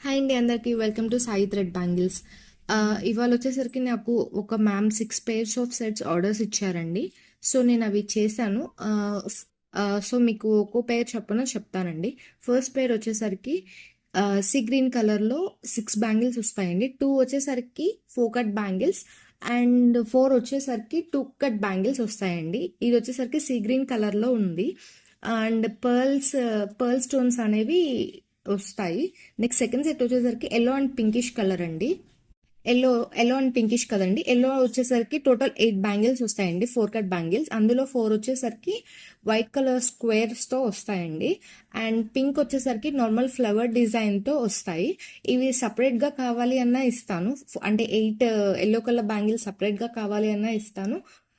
Hi అండి, అందరికీ welcome to Sai thread bangles. ఇవాళ వచ్చేసరికి నాకు ఒక ma'am 6 pairs of sets orders ఇచ్చారండి. సో నేను అవి చేశాను. సో మీకు ఒక్కో పేర్ చెప్తానండి. ఫస్ట్ పేర్ వచ్చేసరికి సీ గ్రీన్ కలర్లో 6 బ్యాంగిల్స్ వస్తాయండి. 2 వచ్చేసరికి 4 కట్ బ్యాంగిల్స్ అండ్ 4 వచ్చేసరికి 2 కట్ బ్యాంగిల్స్ వస్తాయండి. ఇది వచ్చేసరికి సీ గ్రీన్ కలర్లో ఉంది అండ్ పర్ల్ స్టోన్స్ అనేవి వస్తాయి. నెక్స్ట్ సెకండ్ సెట్ వచ్చేసరికి ఎల్లో అండ్ పింకిష్ కలర్ అండి. ఎల్లో అండ్ పింకిష్ కదండి. ఎల్లో వచ్చేసరికి టోటల్ 8 బ్యాంగిల్స్ వస్తాయండి, 4 కట్ బ్యాంగిల్స్. అందులో 4 వచ్చేసరికి వైట్ కలర్ స్క్వేర్స్తో వస్తాయండి అండ్ పింక్ వచ్చేసరికి నార్మల్ ఫ్లవర్ డిజైన్తో వస్తాయి. ఇవి సపరేట్గా కావాలి అన్నా ఇస్తాను, అంటే 8 ఎల్లో కలర్ బ్యాంగిల్స్ సపరేట్గా కావాలి అన్నా ఇస్తాను.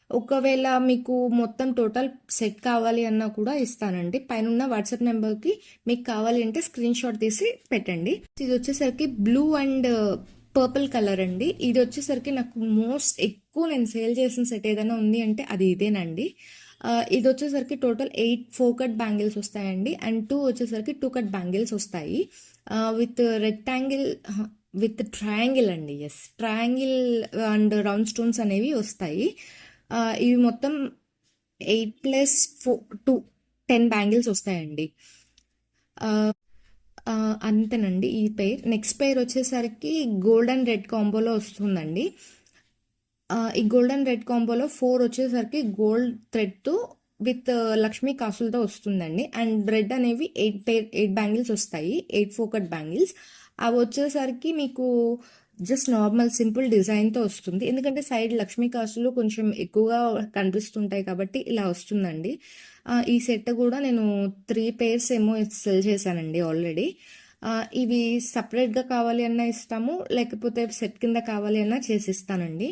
ఒకవేళ మీకు మొత్తం టోటల్ సెట్ కావాలి అన్నా కూడా ఇస్తానండి. పైన వాట్సాప్ నెంబర్కి మీకు కావాలి అంటే స్క్రీన్ షాట్ తీసి పెట్టండి. ఇది వచ్చేసరికి బ్లూ అండ్ పర్పుల్ కలర్ అండి. ఇది వచ్చేసరికి నాకు మోస్ట్ ఎక్కువ నేను సేల్ చేసిన సెట్ ఏదైనా ఉంది అంటే అది ఇదేనండి. ఇది వచ్చేసరికి టోటల్ 8 4 కట్ బ్యాంగిల్స్ వస్తాయండి అండ్ 2 వచ్చేసరికి 2 కట్ బ్యాంగిల్స్ వస్తాయి విత్ రెక్టాంగిల్ విత్ ట్రయాంగిల్ అండి. Yes, triangle and round stones అనేవి వస్తాయి. ఇవి మొత్తం 8+4 10 బ్యాంగిల్స్ వస్తాయండి. అంతేనండి ఈ పెయిర్. నెక్స్ట్ పెయిర్ వచ్చేసరికి గోల్డ్ అండ్ రెడ్ కాంబోలో వస్తుందండి. ఈ గోల్డ్ అండ్ రెడ్ కాంబోలో 4 వచ్చేసరికి గోల్డ్ థ్రెడ్తో విత్ లక్ష్మీ కాసులతో వస్తుందండి అండ్ రెడ్ అనేవి 8 బ్యాంగిల్స్ వస్తాయి, 8 4 కట్ బ్యాంగిల్స్. అవి వచ్చేసరికి మీకు జస్ట్ నార్మల్ సింపుల్ డిజైన్తో వస్తుంది, ఎందుకంటే సైడ్ లక్ష్మీ కాసులు కొంచెం ఎక్కువగా కనిపిస్తుంటాయి కాబట్టి ఇలా వస్తుందండి. ఈ సెట్ కూడా నేను 3 pairs ఏమో సెల్ చేశానండి ఆల్రెడీ. ఇవి సపరేట్గా కావాలి అన్నా ఇస్తాము, లేకపోతే సెట్ కింద కావాలి అన్నా చేసిస్తానండి.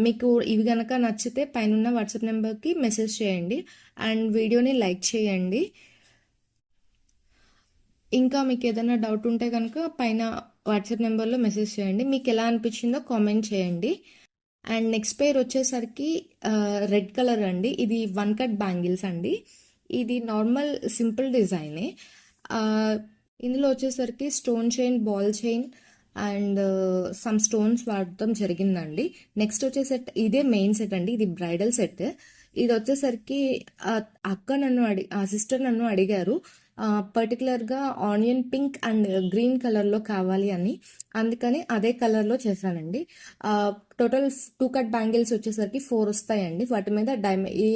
మీకు ఇవి కనుక నచ్చితే పైన వాట్సాప్ నెంబర్కి మెసేజ్ చేయండి అండ్ వీడియోని లైక్ చేయండి. ఇంకా మీకు ఏదైనా డౌట్ ఉంటే కనుక పైన వాట్సాప్ నెంబర్లో మెసేజ్ చేయండి. మీకు ఎలా అనిపించిందో కామెంట్ చేయండి. అండ్ నెక్స్ట్ పేర్ వచ్చేసరికి రెడ్ కలర్ అండి. ఇది 1 కట్ బ్యాంగిల్స్ అండి. ఇది నార్మల్ సింపుల్ డిజైనే. ఇందులో వచ్చేసరికి stone chain, ball chain and some stones వాడటం జరిగిందండి. నెక్స్ట్ వచ్చే సెట్ ఇదే మెయిన్ సెట్ అండి, ఇది బ్రైడల్ సెట్. ఇది వచ్చేసరికి సిస్టర్ నన్ను అడిగారు పర్టికులర్గా ఆనియన్ పింక్ అండ్ గ్రీన్ కలర్లో కావాలి అని, అందుకని అదే కలర్లో చేశానండి. టోటల్ 2 కట్ బ్యాంగిల్స్ వచ్చేసరికి 4 వస్తాయండి. వాటి మీద ఏ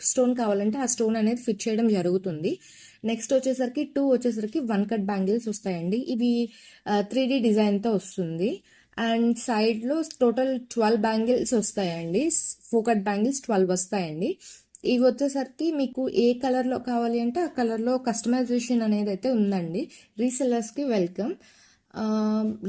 స్టోన్ కావాలంటే ఆ స్టోన్ అనేది ఫిట్ చేయడం జరుగుతుంది. నెక్స్ట్ వచ్చేసరికి 2 వచ్చేసరికి 1 కట్ బ్యాంగిల్స్ వస్తాయండి. ఇవి 3D డిజైన్తో వస్తుంది అండ్ సైడ్లో టోటల్ 12 బ్యాంగిల్స్ వస్తాయండి. 4 కట్ బ్యాంగిల్స్ 12 వస్తాయండి. ఇవి వచ్చేసరికి మీకు ఏ కలర్లో కావాలి అంటే ఆ కలర్లో కస్టమైజేషన్ అనేది అయితే ఉందండి. రీసెల్లర్స్కి వెల్కమ్.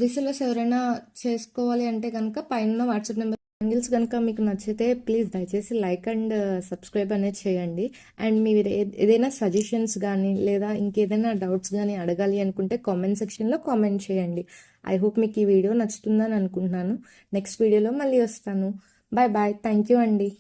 రీసెల్లర్స్ ఎవరైనా చేసుకోవాలి అంటే కనుక పైన వాట్సాప్ నెంబర్. బ్యాంగిల్స్ కనుక మీకు నచ్చితే ప్లీజ్ దయచేసి లైక్ అండ్ సబ్స్క్రైబ్ అనేది చేయండి. అండ్ మీరు ఏదైనా సజెషన్స్ కానీ లేదా ఇంకేదైనా డౌట్స్ కానీ అడగాలి అనుకుంటే కామెంట్ సెక్షన్లో కామెంట్ చేయండి. ఐ హోప్ మీకు ఈ వీడియో నచ్చుతుందని అనుకుంటున్నాను. నెక్స్ట్ వీడియోలో మళ్ళీ వస్తాను. Bye bye. థ్యాంక్ యూ అండి.